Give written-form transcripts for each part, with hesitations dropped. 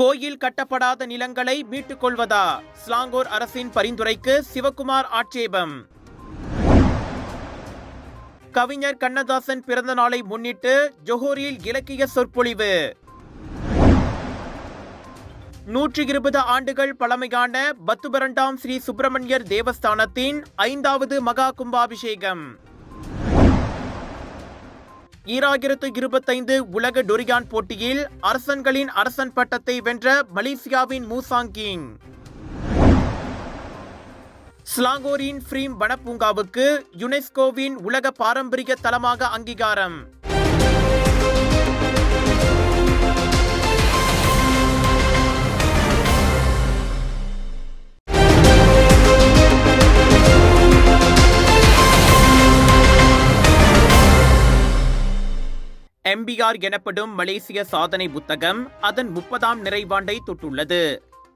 கோயில் கட்டப்படாத நிலங்களை மீட்டுக் கொள்வதா? ஸ்லாங்கூர் அரசின் பரிந்துரைக்கு சிவக்குமார் ஆட்சேபம். கவிஞர் கண்ணதாசன் பிறந்த நாளை முன்னிட்டு ஜோஹரில் இலக்கிய சொற்பொழிவு. 120 ஆண்டுகள் பழமையான பத்துபரண்டாம் ஸ்ரீ சுப்பிரமணியர் தேவஸ்தானத்தின் 5வது மகா கும்பாபிஷேகம். 2025 உலக டொரியான் போட்டியில் அரசன்களின் அரசன் பட்டத்தை வென்ற மலேசியாவின் மூசாங் கிங். ஸ்லாங்கூரின் ஃப்ரீம் வனப்பூங்காவுக்கு யுனெஸ்கோவின் உலக பாரம்பரிய தலமாக அங்கீகாரம். MBR எனப்படும் மலேசிய சாதனை புத்தகம் அதன் 30ஆம் நிறைவாண்டை தொட்டுள்ளது.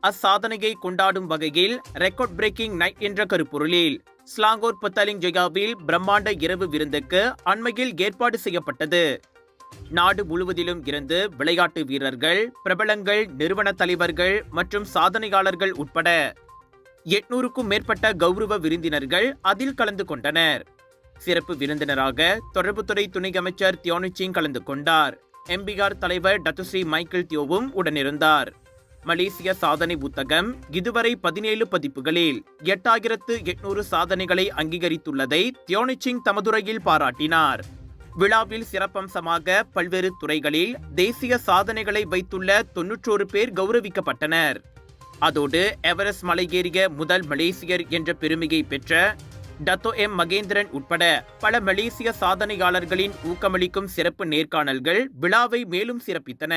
அச்சாதனையை கொண்டாடும் வகையில் ரெக்கார்ட் பிரேக்கிங் நைட் என்ற கருப்பொருளில் ஸ்லாங்கூர் பத்தாலிங் ஜெயாவில் பிரம்மாண்ட இரவு விருந்துக்கு அண்மையில் ஏற்பாடு செய்யப்பட்டது. நாடு முழுவதிலும் இருந்து விளையாட்டு வீரர்கள், பிரபலங்கள், நிறுவன தலைவர்கள் மற்றும் சாதனையாளர்கள் உட்பட 800க்கும் மேற்பட்ட கௌரவ விருந்தினர்கள் அதில் கலந்து கொண்டனர். சிறப்பு விருந்தினராக தொடர்புத்துறை துணை அமைச்சர் தியோனிச்சிங் கலந்து கொண்டார். MBR தலைவர் டத்துஸ்ரீ மைக்கேல் தியோவும் உடனிருந்தார். மலேசிய சாதனை புத்தகம் இதுவரை 17 பதிப்புகளில் 8800 சாதனைகளை அங்கீகரித்துள்ளதை தியோனிச்சிங் தமதுரையில் பாராட்டினார். விழாவில் சிறப்பம்சமாக பல்வேறு துறைகளில் தேசிய சாதனைகளை வைத்துள்ள 91 பேர் கௌரவிக்கப்பட்டனர். அதோடு எவரெஸ்ட் மலையேறிய முதல் மலேசியர் என்ற பெருமையை பெற்ற டத்தோ M மகேந்திரன் உட்பட பல மலேசிய சாதனையாளர்களின் ஊக்கமளிக்கும் சிறப்பு நேர்காணல்கள் விழாவை மேலும் சிறப்பித்தன.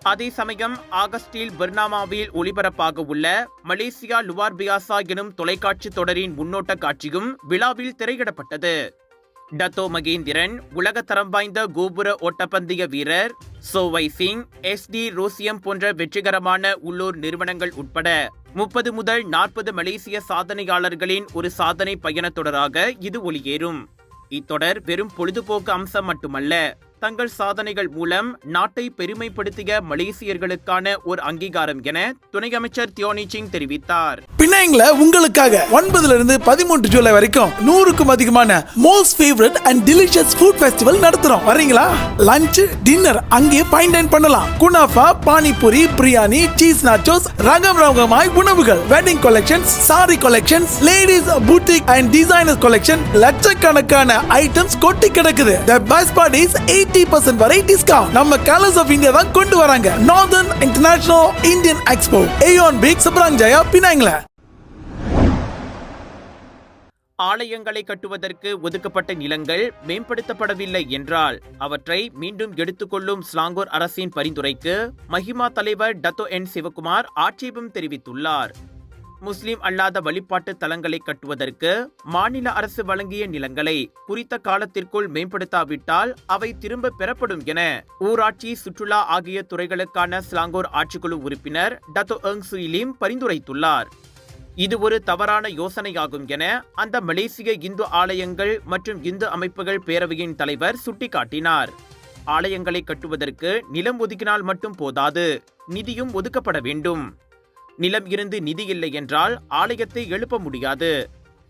அதே சமயம் ஆகஸ்டில் பர்னாமாவில் ஒளிபரப்பாக உள்ள மலேசியா லுவார் பியாசா எனும் தொலைக்காட்சி தொடரின் முன்னோட்ட காட்சியும் விழாவில் திரையிடப்பட்டது. டத்தோ மகேந்திரன் உலகத்தரம் வாய்ந்த கோபுர ஓட்டப்பந்தய வீரர், சோவை சிங், SD ரோசியம் போன்ற வெற்றிகரமான உள்ளூர் நிறுவனங்கள் உட்பட 30 முதல் 40 மலேசிய சாதனையாளர்களின் ஒரு சாதனை பயண தொடராக இது ஒளியேறும். இத்தொடர் வெறும் பொழுதுபோக்கு அம்சம் மட்டுமல்ல, தங்கள் சாதனைகள் மூலம் நாட்டை பெருமைப்படுத்திய மலேசியர்களுக்கான ஒரு அங்கீகாரம் என துணை அமைச்சர் தியோனிச்சிங் தெரிவித்தார். பினாங்ல உங்களுக்காக 9 இருந்து 13 ஜூலை வரைக்கும் 100க்கும் அதிகமான most favourite and delicious food festival நடத்துறோம். வரீங்களா? லஞ்ச், டின்னர் அங்கே ஃபைன் டைன் பண்ணலாம். குனாஃபா, பானிபூரி, பிரியாணி, சீஸ் நாச்சோஸ், ரகமாய் உணவுகள், wedding collections, sari collections, ladies boutique and designer collection, லட்சக்கணக்கான ஐட்டம்ஸ் கொட்டி கிடக்குது. The best part is 80% வரை டிஸ்கவுண்ட். நம்ம கலர்ஸ் ஆஃப் இந்தியா தான் கொண்டு வராங்க. Northern international Indian expo, Aeon Big, Seberang Jaya, பினாங்ல. ஆலயங்களை கட்டுவதற்கு ஒதுக்கப்பட்ட நிலங்கள் மேம்படுத்தப்படவில்லை என்றால் அவற்றை மீண்டும் எடுத்துக்கொள்ளும் ஸ்லாங்கூர் அரசின் பரிந்துரைக்கு மஹிமா தலைவர் டத்தோ N சிவக்குமார் ஆட்சேபம் தெரிவித்துள்ளார். முஸ்லிம் அல்லாத வழிபாட்டு தலங்களை கட்டுவதற்கு மாநில அரசு வழங்கிய நிலங்களை குறித்த காலத்திற்குள் மேம்படுத்தாவிட்டால் அவை திரும்ப பெறப்படும் என ஊராட்சி, சுற்றுலா ஆகிய துறைகளுக்கான ஸ்லாங்கூர் ஆட்சிக்குழு உறுப்பினர் டத்தோ எங் சுயிலிம் பரிந்துரைத்துள்ளார். இது ஒரு தவறான யோசனையாகும் என அந்த மலேசிய இந்து ஆலயங்கள் மற்றும் இந்து அமைப்புகள் பேரவையின் தலைவர் சுட்டிக்காட்டினார். ஆலயங்களை கட்டுவதற்கு நிலம் ஒதுக்கினால் மட்டும் போதாது, நிதியும் ஒதுக்கப்பட வேண்டும். நிலம் இருந்து நிதி இல்லை என்றால் ஆலயத்தை எழுப்ப முடியாது.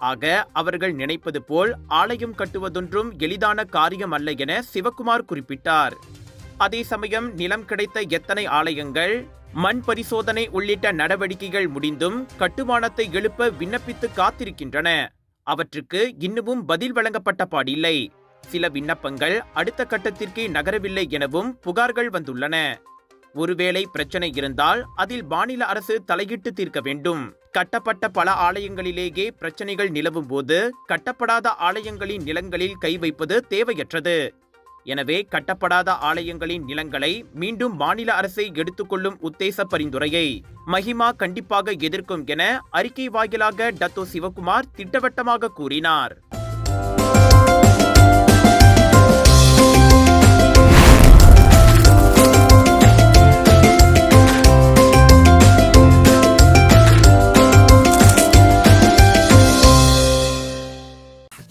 ஆக அவர்கள் நினைப்பது போல் ஆலயம் கட்டுவதொன்றும் எளிதான காரியம் அல்ல என சிவக்குமார் குறிப்பிட்டார். அதே சமயம் நிலம் கிடைத்த எத்தனை ஆலயங்கள், மண் பரிசோதனை உள்ளிட்ட நடவடிக்கைகள் முடிந்தும் கட்டுமானத்தை எழுப்ப விண்ணப்பித்து காத்திருக்கின்றன. அவற்றுக்கு இன்னமும் பதில் வழங்கப்பட்ட பாடில்லை. சில விண்ணப்பங்கள் அடுத்த கட்டத்திற்கு நகரவில்லை எனவும் புகார்கள் வந்துள்ளன. ஒருவேளை பிரச்சனை இருந்தால் அதில் மாநில அரசு தலையிட்டு தீர்க்க வேண்டும். கட்டப்பட்ட பல ஆலயங்களிலேயே பிரச்சனைகள் நிலவும் போது கட்டப்படாத ஆலயங்களின் நிலங்களில் கை வைப்பது தேவையற்றது. எனவே கட்டப்படாத ஆலயங்களின் நிலங்களை மீண்டும் மாநில அரசை எடுத்துக்கொள்ளும் உத்தேச பரிந்துரையை மஹிமா கண்டிப்பாக எதிர்க்கும் என அறிக்கை வாயிலாக டத்தோ சிவக்குமார் திட்டவட்டமாக கூறினார்.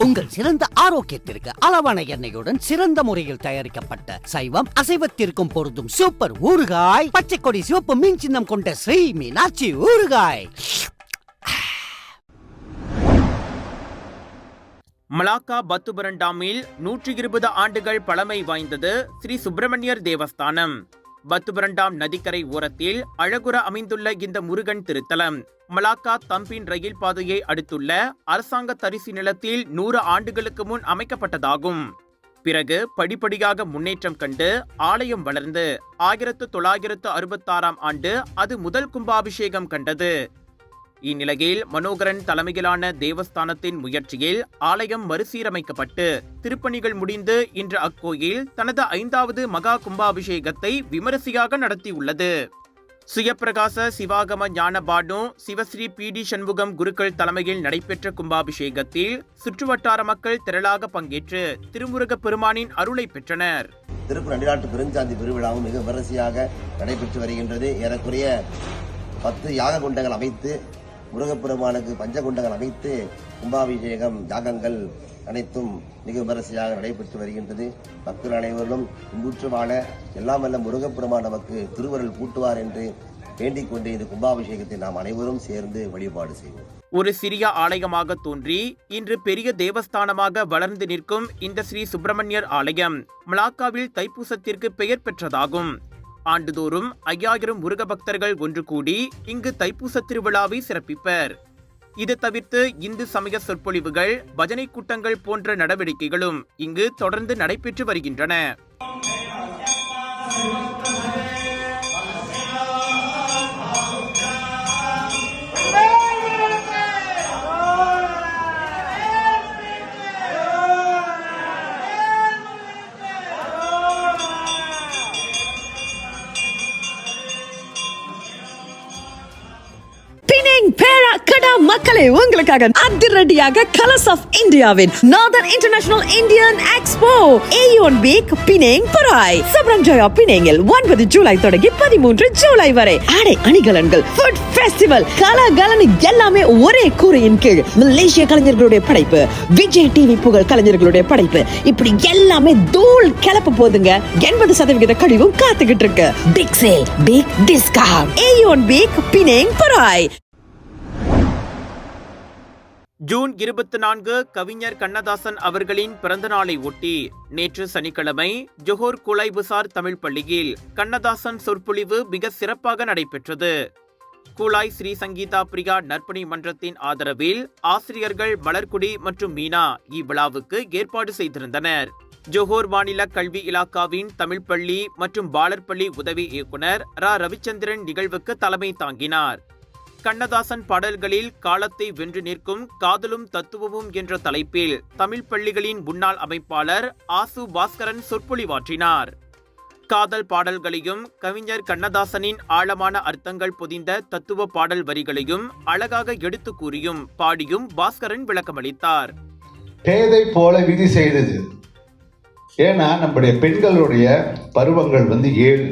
உங்கள் சிறந்த ஆரோக்கியத்திற்கு அளவான எண்ணெயுடன் சிறந்த முறையில் தயாரிக்கப்பட்ட சைவம் அசைவத்திற்கும் பொருந்தும் சூப்பர் ஊறுகாய், பச்சை கொடி சிவப்பு மீன் சின்னம் கொண்ட ஸ்ரீ மீனாட்சி ஊறுகாய். மலாக்கா பத்துபரண்டாமில் 120 ஆண்டுகள் பழமை வாய்ந்தது ஸ்ரீ சுப்பிரமணியர் தேவஸ்தானம். பத்துபரண்டாம் நதிக்கரை ஓரத்தில் அழகுற அமைந்துள்ள இந்த முருகன் திருத்தலம் மலாக்கா தம்பின் ரயில் பாதையை அடுத்துள்ள அரசாங்க தரிசு நிலத்தில் 100 ஆண்டுகளுக்கு முன் அமைக்கப்பட்டதாகும். பிறகு படிப்படியாக முன்னேற்றம் கண்டு ஆலயம் வளர்ந்து 1966ஆம் ஆண்டு அது முதல் கும்பாபிஷேகம் கண்டது. இந்நிலையில் மனோகரன் தலைமையிலான தேவஸ்தானத்தின் முயற்சியில் ஆலயம் மறுசீரமைக்கப்பட்டு திருப்பணிகள் முடிந்து இன்று அக்கோயில் தனது 5வது மகா கும்பாபிஷேகத்தை விமரிசையாக நடத்தியுள்ளது. சுயப்பிரகாச சிவாகம ஞான பானு சிவஸ்ரீ PD சண்முகம் குருக்கள் தலைமையில் நடைபெற்ற கும்பாபிஷேகத்தில் சுற்றுவட்டார மக்கள் திரளாக பங்கேற்று திருமுருக பெருமானின் அருளை பெற்றனர். திருப்பூர் நடிநாட்டு பெருஞ்சாந்தி பெருவிழாவும் மிக விமரிசையாக நடைபெற்று வருகின்றது. ஏறக்குறைய 10 யாக குண்டங்கள் அமைத்து முருகப்பெருமானுக்கு பஞ்சகுண்டங்கள் அமைத்து கும்பாபிஷேகம் யாகங்கள் அனைத்தும் மிக விமரிசையாக நடைபெற்று வருகின்றது. பக்தர்கள் அனைவரும் இன்புற்று வாழ எல்லாம் வல்ல முருகப்பெருமான் நமக்கு திருவருள் கூட்டுவார் என்று வேண்டிக் கொண்டு இந்த கும்பாபிஷேகத்தை நாம் அனைவரும் சேர்ந்து வழிபாடு செய்வோம். ஒரு சிறிய ஆலயமாக தோன்றி இன்று பெரிய தேவஸ்தானமாக வளர்ந்து நிற்கும் இந்த ஸ்ரீ சுப்பிரமணியர் ஆலயம் மலாக்காவில் தைப்பூசத்திற்கு பெயர் பெற்றதாகும். ஆண்டுதோறும் 5000 முருக பக்தர்கள் ஒன்று கூடி இங்கு தைப்பூச திருவிழாவை சிறப்பிப்பர். இது தவிர்த்து இந்து சமய சொற்பொழிவுகள், பஜனை கூட்டங்கள் போன்ற நடவடிக்கைகளும் இங்கு தொடர்ந்து நடைபெற்று வருகின்றன. மக்களே, உங்களுக்காக அதிரடியாக கலர்ஸ் ஆஃப் இந்தியாவின் northern international Indian expo Aeon week Penang Perai Seberang Jaya பினேங்கில் 9 ஜூலை தொடங்கி 13 ஜூலை வரை ஆடை அணிகலன்கள், ஃபுட் ஃபெஸ்டிவல், கலகலனு எல்லாமே ஒரே கூரையின் கீழ். மலேசிய கலைஞர்களுடைய படைப்பு, விஜய் டிவி புகழ் கலைஞர்களுடைய படைப்பு, இப்படி எல்லாமே தூள் கிளப்ப போதுங்க. 80% கழிவும் காத்துக்கிட்டு இருக்கு. Big sale, big discount. Aeon week Penang Perai. June 24 கவிஞர் கண்ணதாசன் அவர்களின் பிறந்த நாளை ஒட்டி நேற்று சனிக்கிழமை ஜோஹர் கூலாய்புசார் தமிழ் பள்ளியில் கண்ணதாசன் சொற்பொழிவு மிக சிறப்பாக நடைபெற்றது. கூலாய் ஸ்ரீ சங்கீதா பிரியா நற்பணி மன்றத்தின் ஆதரவில் ஆசிரியர்கள் மலர்குடி மற்றும் மீனா இவ்விழாவுக்கு ஏற்பாடு செய்திருந்தனர். ஜோஹர் மாநில கல்வி இலாக்காவின் தமிழ் பள்ளி மற்றும் பாலர் பள்ளி உதவி இயக்குனர் ரவிச்சந்திரன் நிகழ்வுக்கு தலைமை தாங்கினார். கண்ணதாசன் பாடல்களில் காலத்தை வென்று நிற்கும் காதலும் தத்துவமும் என்ற தலைப்பில் தமிழ் பள்ளிகளின் முன்னாள் அமைப்பாளர் ஆசு பாஸ்கரன் சொற்பொழிவாற்றினார். காதல் பாடல்களையும் கவிஞர் கண்ணதாசனின் ஆழமான அர்த்தங்கள் பொதிந்த தத்துவ பாடல் வரிகளையும் அழகாக எடுத்து கூறியும் பாடியும் பாஸ்கரன் விளக்கமளித்தார். பேதை போல விதி செய்தது. ஏன்னா நம்முடைய பெண்களுடைய பருவங்கள் 7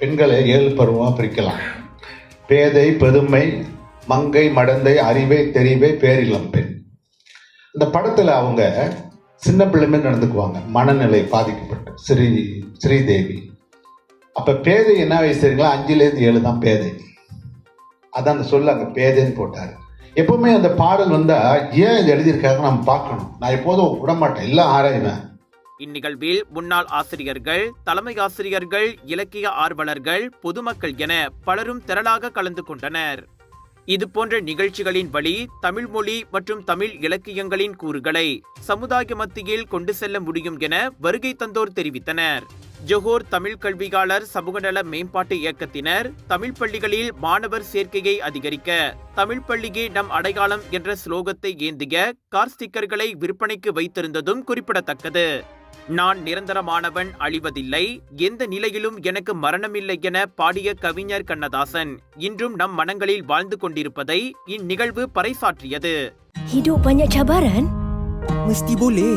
பெண்களை 7 பருவமாக பிரிக்கலாம். பேதை, பெருமை, மங்கை, மடந்தை, அறிவை, தெரிவை, பேரிளம் பெண். இந்த படத்தில் அவங்க சின்ன பிள்ளைமே நடந்துக்குவாங்க, மனநிலை பாதிக்கப்பட்டு. ஸ்ரீதேவி அப்போ பேதை என்ன வயசு தெரியுங்களா? 5லேருந்து 7 தான் பேதை. அதான் அந்த சொல்ல அங்கே பேதைன்னு போட்டார். எப்பவுமே அந்த பாடல் ஏன் இது எழுதியிருக்காங்க நம்ம பார்க்கணும். நான் எப்போதும் விடமாட்டேன், எல்லாம் ஆராய்வேன். இந்நிகழ்வில் முன்னாள் ஆசிரியர்கள், தலைமை ஆசிரியர்கள், இலக்கிய ஆர்வலர்கள், பொதுமக்கள் என பலரும் திரளாக கலந்து கொண்டனர். இதுபோன்ற நிகழ்ச்சிகளின் வழி தமிழ் மொழி மற்றும் தமிழ் இலக்கியங்களின் கூறுகளை சமுதாய மத்தியில் கொண்டு செல்ல முடியும் என வருகை தந்தோர் தெரிவித்தனர். ஜோஹர் தமிழ் கல்வியாளர் சமூகநல மேம்பாட்டு இயக்கத்தினர் தமிழ் பள்ளிகளில் மாணவர் சேர்க்கையை அதிகரிக்க தமிழ் பள்ளியே நம் அடையாளம் என்ற ஸ்லோகத்தை ஏந்திய கார் ஸ்டிக்கர்களை விற்பனைக்கு வைத்திருந்ததும் குறிப்பிடத்தக்கது. நான் நிரந்தரமானவன், அழிவதில்லை, எந்த நிலையிலும் எனக்கு மரணமில்லை என பாடிய கவிஞர் கண்ணதாசன் இன்றும் நம் மனங்களில் வாழ்ந்து கொண்டிருப்பதை இந்நிகழ்வு பறைசாற்றியது. Hidup banyak cabaran? Mesti boleh.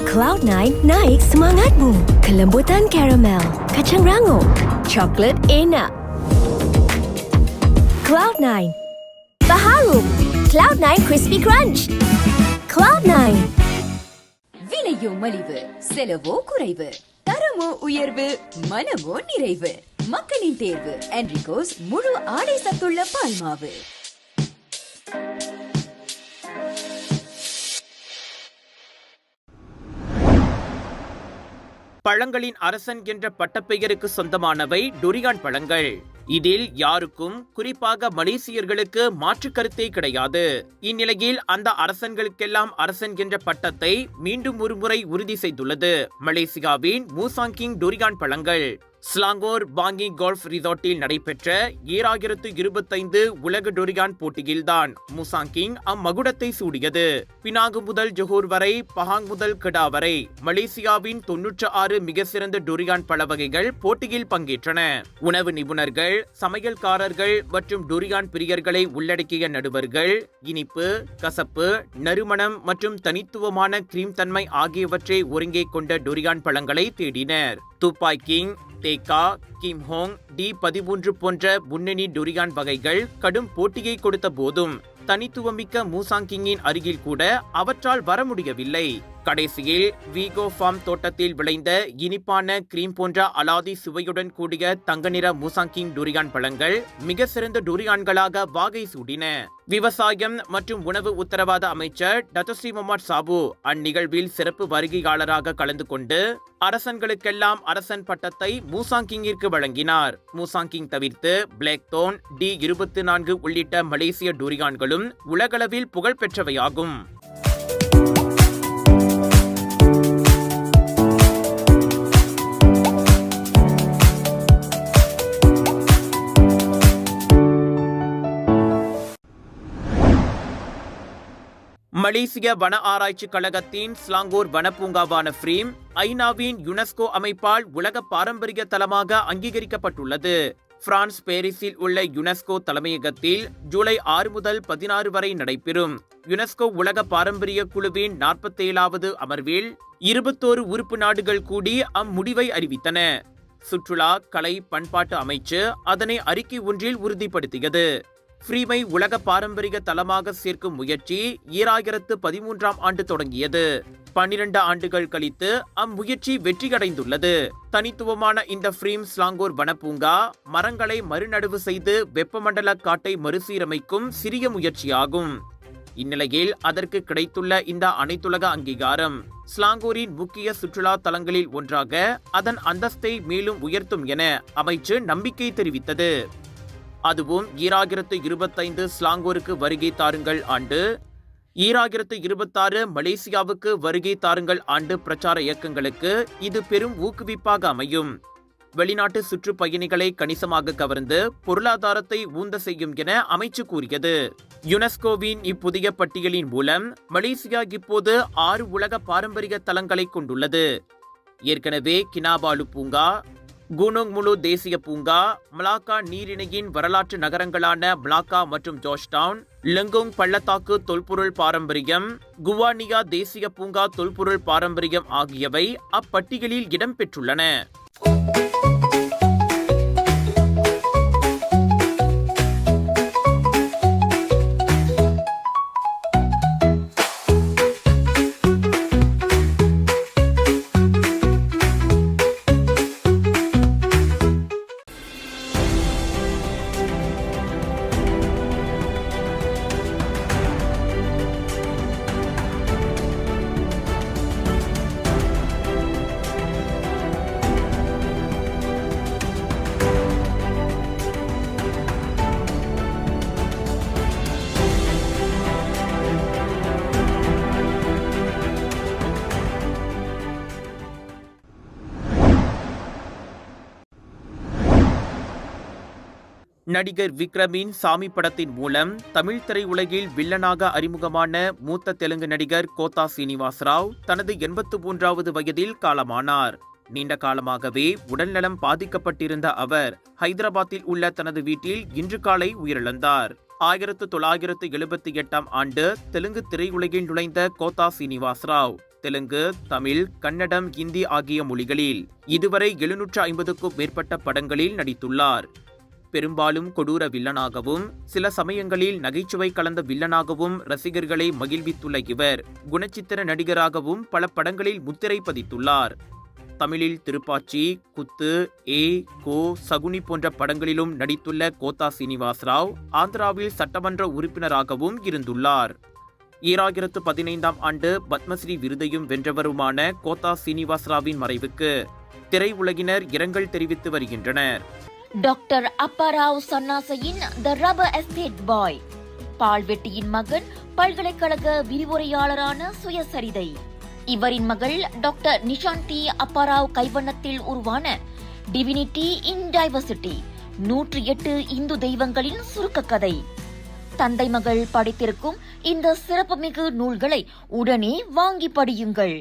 Cloud9 naik semangatmu. Kelembutan karamel, kacang rangup, coklat enak. Cloud9 Baharum Cloud9 Crispy Crunch. Cloud9. விலையோ மலிவு, செலவோ குறைவு, தரமோ உயர்வு, மனமோ நிறைவு. மக்களின் தேர்வு என்ரிகோஸ் முழு ஆடை சத்துள்ள பால்மாவு. பழங்களின் அரசன் என்ற பட்டப்பெயருக்கு சொந்தமானவை டொரியான் பழங்கள். இதில் யாருக்கும், குறிப்பாக மலேசியர்களுக்கு மாற்று கருத்தே கிடையாது. இந்நிலையில் அந்த அரசன்களுக்கெல்லாம் அரசன் என்ற பட்டத்தை மீண்டும் ஒருமுறை உறுதி செய்துள்ளது மலேசியாவின் மூசாங்கிங் டொரியான் பழங்கள். ஸ்லாங்கோர் பாங்கி கோல்ஃப் ரிசார்ட்டில் நடைபெற்ற 2025 உலக டொரியான் போட்டியில்தான் மூசாங்கிங் அம்மகுடத்தை சூடியது. பினாங்கு முதல் ஜொஹூர் வரை, பஹாங் முதல் கெடா வரை மலேசியாவின் 96 மிக சிறந்த டொரியான் பழ வகைகள் போட்டியில் பங்கேற்றன. உணவு நிபுணர்கள், சமையல்காரர்கள் மற்றும் டொரியான் பிரியர்களை உள்ளடக்கிய நடுவர்கள் இனிப்பு, கசப்பு, நறுமணம் மற்றும் தனித்துவமான கிரீம் தன்மை ஆகியவற்றை ஒருங்கே கொண்ட டொரியான் பழங்களை தேடினர். துப்பாய் கிங், தேக்கா, கிம்ஹோங், D13 போன்ற முன்னணி டொரியான் வகைகள் கடும் போட்டியை கொடுத்த போதும் தனித்துவமிக்க மூசாங்கிங்கின் அருகில் கூட அவற்றால் வர முடியவில்லை. கடைசியில் வீகோ ஃபார்ம் தோட்டத்தில் விளைந்த இனிப்பான கிரீம் போன்ற அலாதி சுவையுடன் கூடிய தங்க நிற மூசாங்கிங் டொரியான் பழங்கள் மிக சிறந்த டொரியான்களாக வாகை சூடின. விவசாயம் மற்றும் உணவு உத்தரவாத அமைச்சர் டத்தோஸ்ரீ முகமது சாபு அந்நிகழ்வில் சிறப்பு வருகையாளராக கலந்து கொண்டு அரசன்களுக்கெல்லாம் அரசன் பட்டத்தை மூசாங்கிங்கிற்கு வழங்கினார். மூசாங்கிங் தவிர்த்து பிளாக்தோன், D24 உள்ளிட்ட மலேசிய டொரியான்களும் உலகளவில் புகழ் பெற்றவையாகும். மலேசிய வன ஆராய்ச்சி கழகத்தின் ஸ்லாங்கோர் வனப்பூங்காவான ஃப்ரீம் ஐநாவின் யுனெஸ்கோ அமைப்பால் உலக பாரம்பரிய தலமாக அங்கீகரிக்கப்பட்டுள்ளது. பிரான்ஸ் பாரிஸில் உள்ள யுனெஸ்கோ தலைமையகத்தில் ஜூலை 6 முதல் 16 வரை நடைபெறும் யுனெஸ்கோ உலக பாரம்பரிய குழுவின் 47வது அமர்வில் 21 உறுப்பு நாடுகள் கூடி அம்முடிவை அறிவித்தன. சுற்றுலா, கலை, பண்பாட்டு அமைச்சு அதனை அறிக்கை ஒன்றில் உறுதிப்படுத்தியது. ஃப்ரீமை உலக பாரம்பரிய தலமாக சேர்க்கும் முயற்சி 2013ஆம் ஆண்டு தொடங்கியது. 12 ஆண்டுகள் கழித்து அம்முயற்சி வெற்றியடைந்துள்ளது. தனித்துவமான இந்த ஃப்ரீம் ஸ்லாங்கோர் வனப்பூங்கா மரங்களை மறுநடுவு செய்து வெப்பமண்டல காட்டை மறுசீரமைக்கும் சிறிய முயற்சியாகும். இந்நிலையில் அதற்கு கிடைத்துள்ள இந்த அனைத்துலக அங்கீகாரம் ஸ்லாங்கோரின் முக்கிய சுற்றுலா தலங்களில் ஒன்றாக அதன் அந்தஸ்தை மேலும் உயர்த்தும் என அமைச்சு நம்பிக்கை தெரிவித்தது. அதுவும் 2025 ஸ்லாங்கோருக்கு வருகை தாருங்கள் ஆண்டு, 2026 மலேசியாவுக்கு வருகை தாருங்கள் ஆண்டு பிரச்சார இயக்கங்களுக்கு இது பெரும் ஊக்குவிப்பாக அமையும். வெளிநாட்டு சுற்றுப்பயணிகளை கணிசமாக கவர்ந்து பொருளாதாரத்தை ஊந்த செய்யும் என அமைச்சு கூறியது. யுனெஸ்கோவின் இப்புதிய பட்டியலின் மூலம் மலேசியா இப்போது 6 உலக பாரம்பரிய தலங்களை கொண்டுள்ளது. ஏற்கனவே கினாபாலு பூங்கா, குனோங் முலு தேசிய பூங்கா, மலாக்கா நீரிணையின் வரலாற்று நகரங்களான மலாக்கா மற்றும் ஜார்ஜ்டவுன், லெங்கோங் பள்ளத்தாக்கு தொல்பொருள் பாரம்பரியம், குவானியா தேசிய பூங்கா தொல்பொருள் பாரம்பரியம் ஆகியவை அப்பட்டியலில் இடம்பெற்றுள்ளன. நடிகர் விக்ரமின் சாமி படத்தின் மூலம் தமிழ் திரையுலகில் வில்லனாக அறிமுகமான மூத்த தெலுங்கு நடிகர் கோத்தா சீனிவாசராவ் தனது 83வது வயதில் காலமானார். நீண்ட காலமாகவே உடல்நலம் பாதிக்கப்பட்டிருந்த அவர் ஹைதராபாத்தில் உள்ள தனது வீட்டில் இன்று காலை உயிரிழந்தார். 1978ஆம் ஆண்டு தெலுங்கு திரையுலகில் நுழைந்த கோத்தா சீனிவாசராவ் தெலுங்கு, தமிழ், கன்னடம், ஹிந்தி ஆகிய மொழிகளில் இதுவரை 750க்கும் மேற்பட்ட படங்களில் நடித்துள்ளார். பெரும்பாலும் கொடூர வில்லனாகவும் சில சமயங்களில் நகைச்சுவை கலந்த வில்லனாகவும் ரசிகர்களை மகிழ்வித்துள்ள இவர் குணச்சித்திர நடிகராகவும் பல படங்களில் முத்திரை பதித்துள்ளார். தமிழில் திருப்பாச்சி, குத்து, கோ, சகுனி போன்ற படங்களிலும் நடித்துள்ள கோத்தா சீனிவாசராவ் ஆந்திராவில் சட்டமன்ற உறுப்பினராகவும் இருந்துள்ளார். 2015ஆம் ஆண்டு பத்மஸ்ரீ விருதையும் வென்றவருமான கோத்தா சீனிவாசராவின் மறைவுக்கு திரையுலகினர் இரங்கல் தெரிவித்து வருகின்றனர். டாக்டர் அப்பாராவ் சன்னாசையின் த ரப்பர் எஸ்டேட் பாய், பால்வெட்டியின் மகன், பல்கலைக்கழக விரிவுரையாளரான சுயசரிதை. இவரின் மகள் டாக்டர் நிஷாந்தி அப்பாராவ் கைவண்ணத்தில் உருவான டிவினிட்டி இன் டைவர்சிட்டி, 108 இந்து தெய்வங்களின் சுருக்க கதை. தந்தை மகள் படித்திருக்கும் இந்த சிறப்புமிகு நூல்களை உடனே வாங்கி படியுங்கள்.